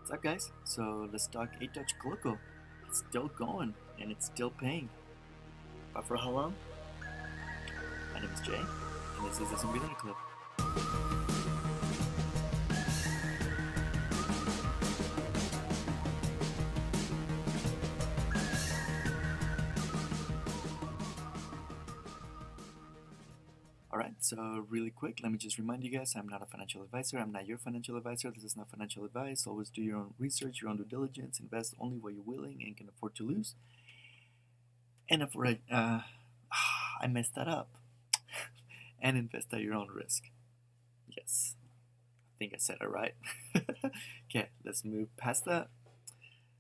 What's up, guys? So let's talk ADOGE GLOCAL. It's still going and it's still paying. But for how long? My name is Jay, and this is the Zombillionaire Club. Alright, so really quick, let me just remind you guys, I'm not a financial advisor. I'm not your financial advisor. This is not financial advice. Always do your own research, your own due diligence. Invest only what you're willing and can afford to lose. And I messed that up. And invest at your own risk. Yes, I think I said it right. Okay, let's move past that.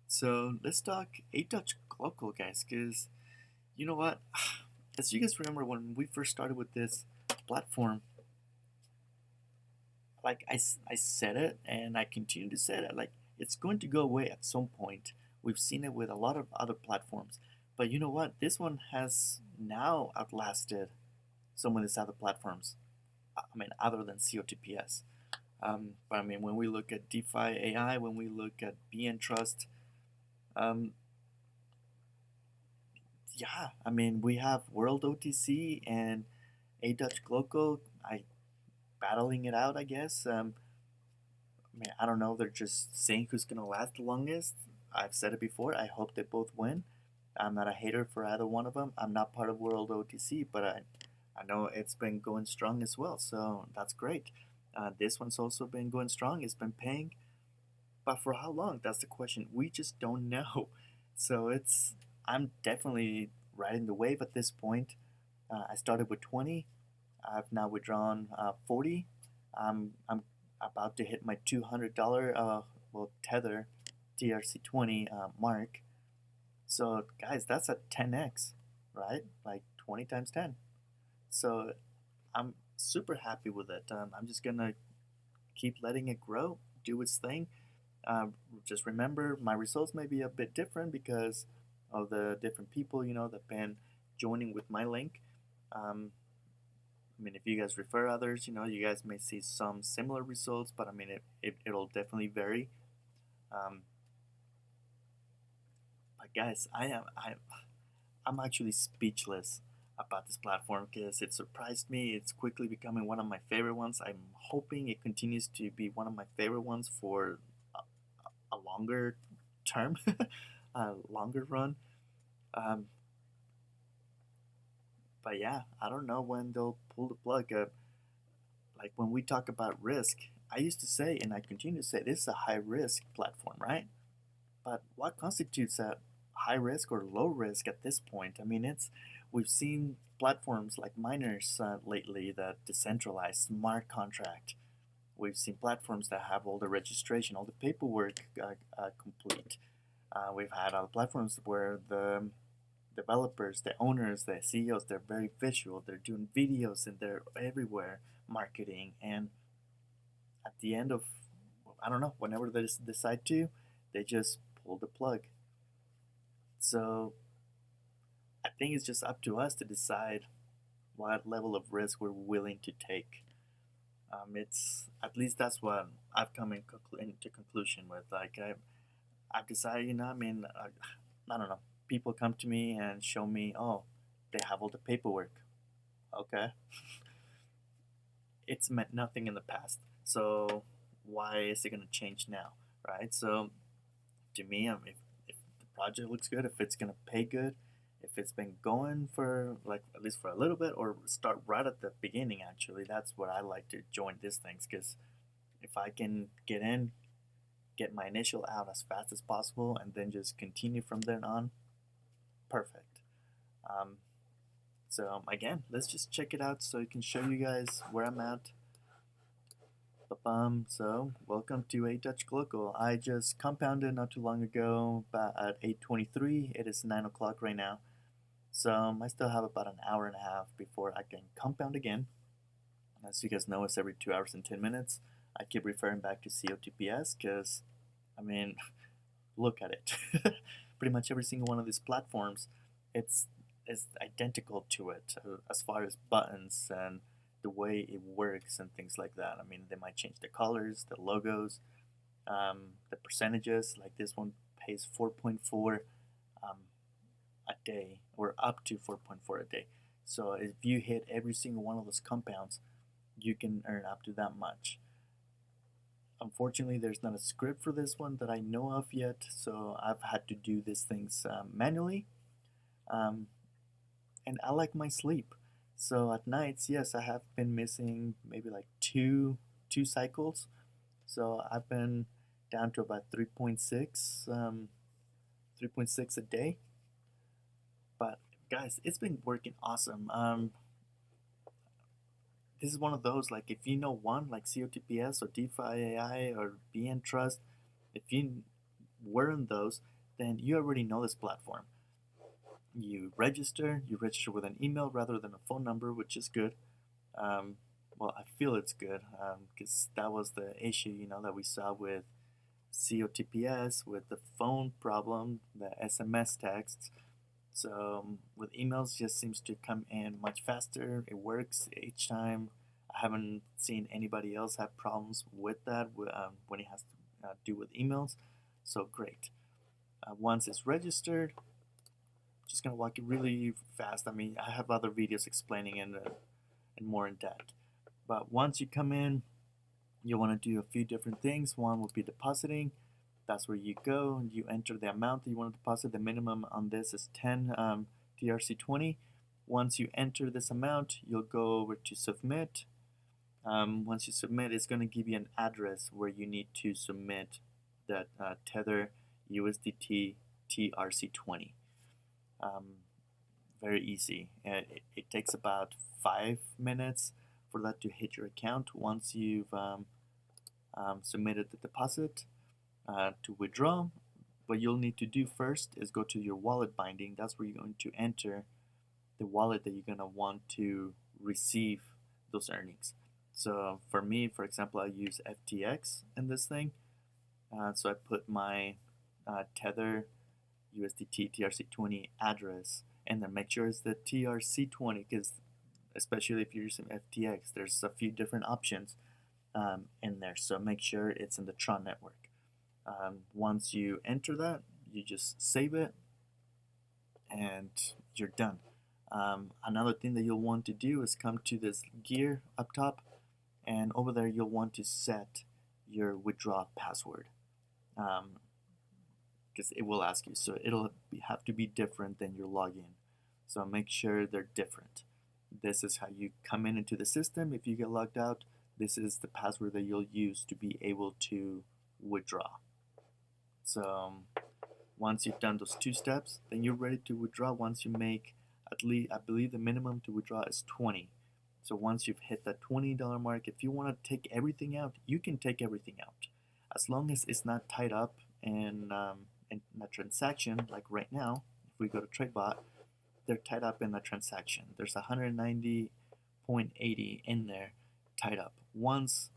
So let's talk ADOGE GLOCAL, guys, because you know what? As you guys remember, when we first started with this platform, like I said it and I continue to say it, like it's going to go away at some point. We've seen it with a lot of other platforms. But you know what? This one has now outlasted some of these other platforms. I mean, other than COTPS. But I mean, when we look at DeFi AI, when we look at BN Trust, um, yeah, I mean, we have World OTC and ADOGE GLOCAL. I battling it out, I guess. I mean, I don't know. They're just saying who's gonna last the longest. I've said it before. I hope they both win. I'm not a hater for either one of them. I'm not part of World OTC, but I know it's been going strong as well. So that's great. This one's also been going strong. It's been paying, but for how long? That's the question. We just don't know. So I'm definitely riding the wave at this point. I started with 20. I've now withdrawn 40. I'm about to hit my $200 Tether TRC20 mark. So guys, that's a 10x, right? Like 20 times 10. So I'm super happy with it. I'm just gonna keep letting it grow, do its thing. Just remember, my results may be a bit different because of the different people, that've been joining with my link. I mean, if you guys refer others, you guys may see some similar results, but I mean, it'll definitely vary. Um, but guys, I'm actually speechless about this platform because it surprised me. It's quickly becoming one of my favorite ones. I'm hoping it continues to be one of my favorite ones for a longer term, a longer run. Um, but yeah, I don't know when they'll pull the plug. Like when we talk about risk, I used to say, and I continue to say, this is a high risk platform, right? But what constitutes a high risk or low risk at this point? I mean, we've seen platforms like miners lately that decentralize smart contract. We've seen platforms that have all the registration, all the paperwork complete. We've had other platforms where the developers, the owners, the CEOs, they're very visual. They're doing videos and they're everywhere marketing. And at the end of, I don't know, whenever they decide to, they just pull the plug. So I think it's just up to us to decide what level of risk we're willing to take. It's at least that's what I've come into conclusion with. Like I've decided, I mean, I don't know. People come to me and show me, oh, they have all the paperwork. Okay, it's meant nothing in the past. So why is it gonna change now, right? So to me, if the project looks good, if it's gonna pay good, if it's been going for like at least for a little bit, or start right at the beginning, actually, that's what I like to join these things because if I can get in, get my initial out as fast as possible, and then just continue from then on, perfect. Um, so again, let's just check it out so I can show you guys where I'm at. So welcome to ADOGE GLOCAL. I just compounded not too long ago, about at 8:23. It is 9 o'clock right now. So I still have about an hour and a half before I can compound again. As you guys know, it's every 2 hours and 10 minutes. I keep referring back to COTPS because, I mean, look at it. Pretty much every single one of these platforms, it's is identical to it as far as buttons and the way it works and things like that. I mean, they might change the colors, the logos, the percentages, like this one pays 4.4 a day, or up to 4.4 a day. So if you hit every single one of those compounds, you can earn up to that much. Unfortunately, there's not a script for this one that I know of yet, so I've had to do these things manually. And I like my sleep. So at nights, yes, I have been missing maybe like two cycles. So I've been down to about 3.6 a day. But guys, it's been working awesome. This is one of those, like, if you know one, like COTPS or DeFi AI or BN Trust, if you were in those, then you already know this platform. You register with an email rather than a phone number, which is good. Well, I feel it's good, because that was the issue, that we saw with COTPS, with the phone problem, the SMS texts. So with emails, just seems to come in much faster. It works each time. I haven't seen anybody else have problems with that when it has to do with emails. So great. Once it's registered, just gonna walk it really fast. I mean, I have other videos explaining it in more in depth. But once you come in, you want to do a few different things. One would be depositing. That's where you go and you enter the amount that you want to deposit. The minimum on this is 10 TRC20. Once you enter this amount, you'll go over to submit. Once you submit, it's going to give you an address where you need to submit that Tether USDT TRC20. Very easy. It takes about 5 minutes for that to hit your account once you've submitted the deposit. To withdraw, what you'll need to do first is go to your wallet binding. That's where you're going to enter the wallet that you're going to want to receive those earnings. So for me, for example, I use FTX in this thing. So I put my Tether USDT TRC20 address, and then make sure it's the TRC20, because especially if you're using FTX, there's a few different options in there. So make sure it's in the Tron network. Once you enter that, you just save it and you're done. Another thing that you'll want to do is come to this gear up top, and over there you'll want to set your withdraw password, because it will ask you. So it'll have to be different than your login. So make sure they're different. This is how you come into the system. If you get logged out, this is the password that you'll use to be able to withdraw. So once you've done those 2 steps, then you're ready to withdraw. Once you make, at least, I believe the minimum to withdraw is 20. So once you've hit that $20 mark, if you want to take everything out, you can take everything out, as long as it's not tied up in a transaction. Like right now, if we go to TradeBot, they're tied up in a transaction. There's 190.80 in there tied up. Once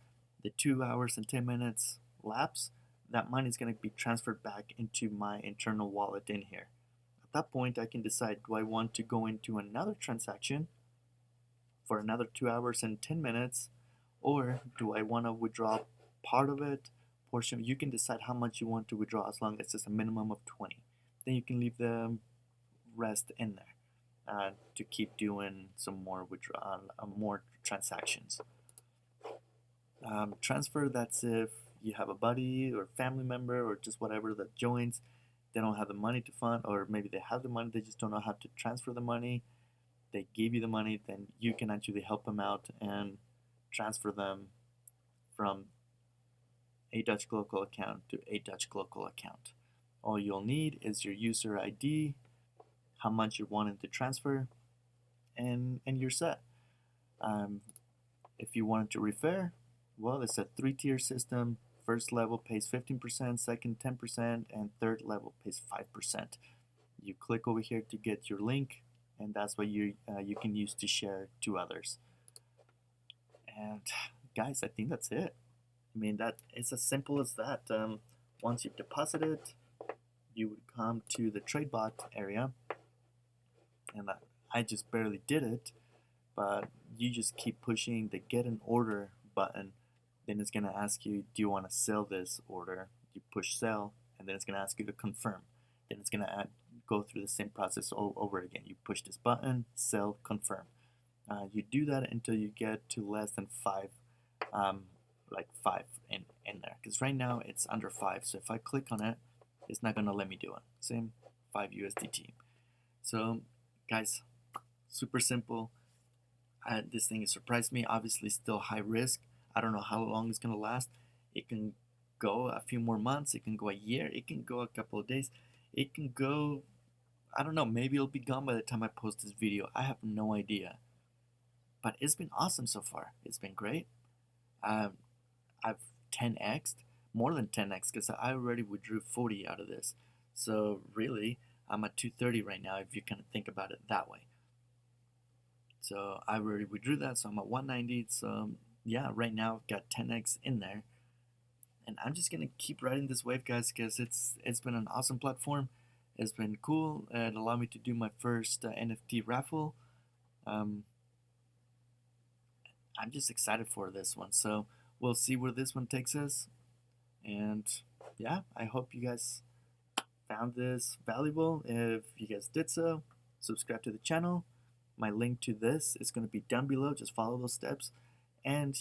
the 2 hours and 10 minutes lapse, that money is going to be transferred back into my internal wallet in here. At that point, I can decide, do I want to go into another transaction for another 2 hours and 10 minutes, or do I want to withdraw part of it, portion? You can decide how much you want to withdraw, as long as it's a minimum of 20. Then you can leave the rest in there to keep doing some more more transactions. Transfer, that's if you have a buddy or family member or just whatever that joins. They don't have the money to fund, or maybe they have the money, they just don't know how to transfer the money. They give you the money, then you can actually help them out and transfer them from ADOGE GLOCAL account to ADOGE GLOCAL account. All you'll need is your user ID, how much you're wanting to transfer, and you're set. If you wanted to refer, well, it's a 3-tier system. First level pays 15%, second 10%, and third level pays 5%. You click over here to get your link, and that's what you can use to share to others. And guys, I think that's it. I mean, that it's as simple as that. Once you've deposited, you would come to the TradeBot area, and I just barely did it, but you just keep pushing the get an order button Then it's gonna ask you, do you want to sell this order? You push sell, and then it's gonna ask you to confirm. Then it's gonna go through the same process all over again. You push this button, sell, confirm. You do that until you get to less than five, like five in there. Because right now it's under five. So if I click on it, it's not gonna let me do it. Same 5 USDT. So guys, super simple. This thing has surprised me. Obviously, still high risk. I don't know how long it's gonna last. It can go a few more months. It can go a year. It can go a couple of days. It can go. I don't know. Maybe it'll be gone by the time I post this video. I have no idea. But it's been awesome so far. It's been great. Um, I've 10x'd, more than 10x, because I already withdrew 40 out of this. So really, I'm at 230 right now if you kind of think about it that way. So I already withdrew that, so I'm at 190. So yeah, right now I've got 10x in there, and I'm just gonna keep riding this wave, guys, because it's been an awesome platform. It's been cool. It allowed me to do my first NFT raffle. Um, I'm just excited for this one. So we'll see where this one takes us. And yeah, I hope you guys found this valuable. If you guys did so, subscribe to the channel. My link to this is going to be down below. Just follow those steps, and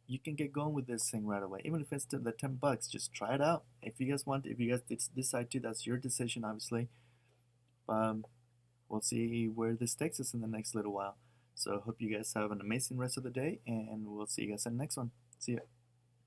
you can get going with this thing right away. Even if it's the 10 bucks, just try it out. If you guys want, if you guys decide to, that's your decision, obviously. We'll see where this takes us in the next little while. So hope you guys have an amazing rest of the day, and we'll see you guys in the next one. See ya.